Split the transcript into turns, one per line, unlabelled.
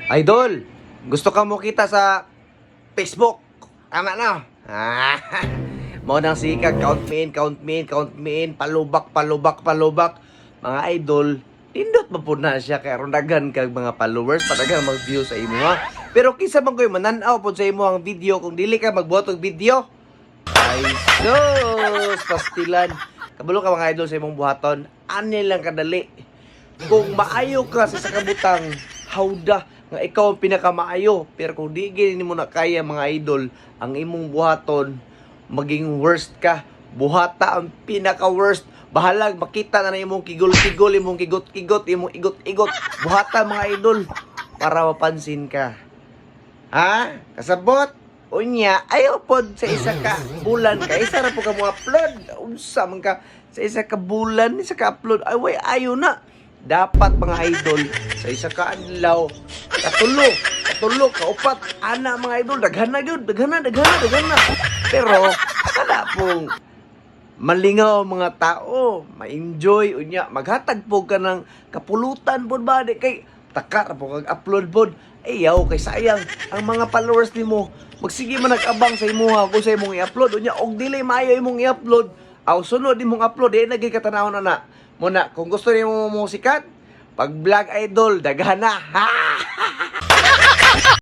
Idol, gusto ka mo kita sa Facebook. Tama na. Mo nang sikag, count me in, count me in, count me in, palubak, palubak, palubak. Mga idol, pindot pa po na siya kaya rondagan kag mga followers, patagan mag-view sa imo ha. Pero kisa man ko'y mananaw po sa imo ang video kung dili ka magbuhat og video. Ay sus, pastilan. Kabalo ka mga idol sa imong buhaton, ani lang kadali. Kung maayo ka sa sakabutang hawda nga ikaw ang pinakamaayo, pero kung di gini mo na kaya mga idol ang imong buhaton, maging worst ka. Buhata ang pinaka worst. Bahalag makita na imong kigol-kigol, imong kigot-kigot, imong igot-igot. Buhata mga idol para mapansin ka. Ha? Kasabot? Unya, ayaw pod sa isa ka bulan ka. Isa ra po ka mo upload. Unsa man ka sa isa ka bulan, isa ka upload. Ay, way, ayaw na. Dapat mga idol sa isa ka adlaw katulo, kaupat, ana mga idol, daghana gyud, daghana. Pero kada pong malingaw mga tao, ma-enjoy unya, maghatag po ka ng kapulutan pod ba di kay taka po kag upload pod. Ayaw kay sayang ang mga followers nimo. Magsige man nag-abang sa imuha kung sa imong i-upload unya og dili maayo imong i-upload. Aw sunod imong upload di nagay katanawon na. Muna, kung gusto niyo mo sikat, pag vlog idol, daghana. Ha!